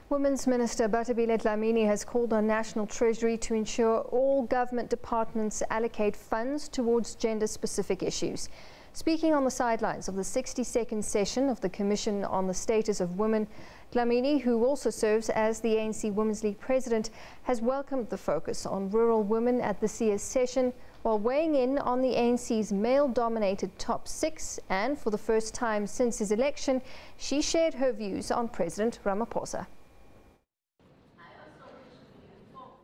Women's Minister Bathabile Dlamini has called on National Treasury to ensure all government departments allocate funds towards gender-specific issues. Speaking on the sidelines of the 62nd session of the Commission on the Status of Women, Dlamini, who also serves as the ANC Women's League president, has welcomed the focus on rural women at this year's session, while weighing in on the ANC's male-dominated top six. And for the first time since his election, she shared her views on President Ramaphosa.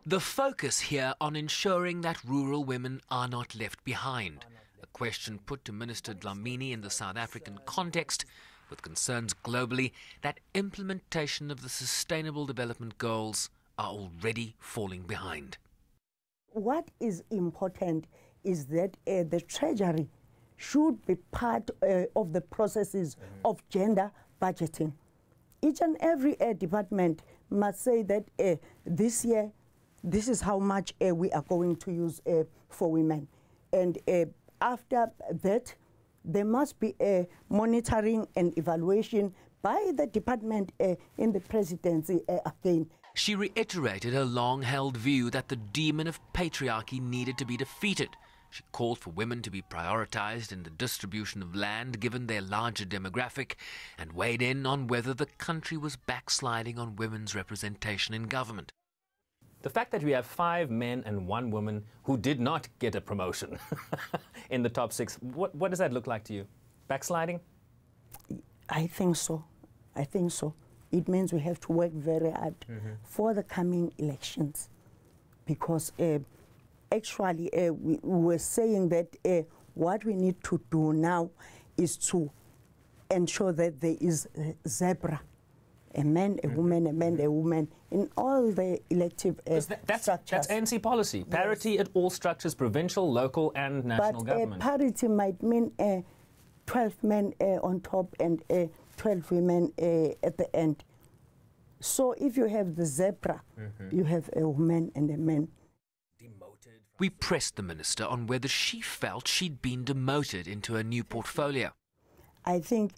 The focus here on ensuring that rural women are not left behind. A question put to Minister Dlamini in the South African context, with concerns globally that implementation of the Sustainable Development Goals are already falling behind. What is important is that the Treasury should be part of the processes of gender budgeting. Each and every department must say that this year, this is how much we are going to use for women. And after that, there must be a monitoring and evaluation by the department in the presidency again. She reiterated her long-held view that the demon of patriarchy needed to be defeated. She called for women to be prioritized in the distribution of land given their larger demographic, and weighed in on whether the country was backsliding on women's representation in government. The fact that we have 5 men and 1 woman who did not get a promotion in the top 6, what does that look like to you? Backsliding? I think so. I think so. It means we have to work very hard for the coming elections, because actually we were saying that what we need to do now is to ensure that there is a zebra. A man, a woman, a man, a woman, in all the elective structures. That's ANC policy. Parity at all structures, provincial, local and national government. But parity might mean 12 men on top and 12 women at the end. So if you have the zebra, you have a woman and a man. We pressed the minister on whether she felt she'd been demoted into a new portfolio. I think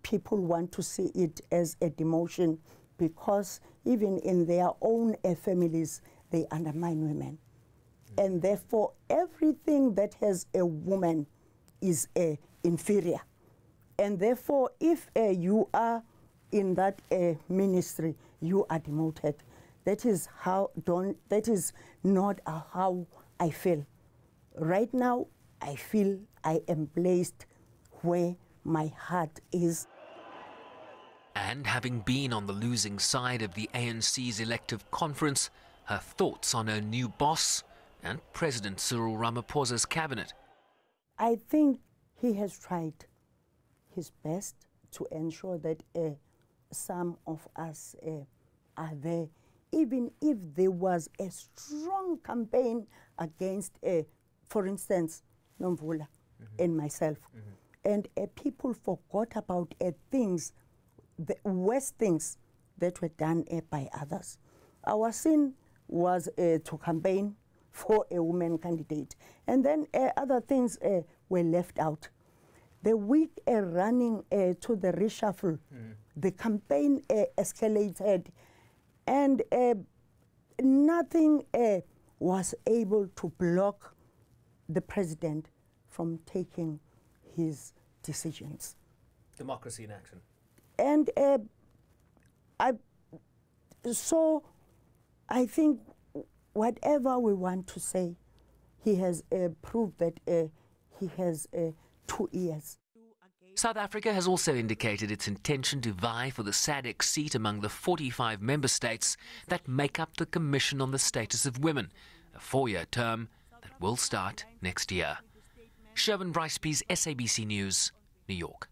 people want to see it as a demotion, because even in their own families, they undermine women. And therefore, everything that has a woman is inferior. And therefore, if you are in that ministry, you are demoted. That is not how I feel. Right now, I feel I am placed where my heart is. And having been on the losing side of the ANC's elective conference, her thoughts on her new boss and President Cyril Ramaphosa's cabinet. I think he has tried his best to ensure that some of us are there, even if there was a strong campaign against, for instance, Nomvula and myself. And people forgot about things, the worst things that were done by others. Our sin was to campaign for a woman candidate. And then other things were left out. The week running to the reshuffle, the campaign escalated, and nothing was able to block the president from taking his decisions. Democracy in action. And so I think whatever we want to say, he has proved that he has 2 ears. South Africa has also indicated its intention to vie for the SADC seat among the 45 member states that make up the Commission on the Status of Women, a 4-year term that will start next year. Bryce-Pease, SABC News, New York.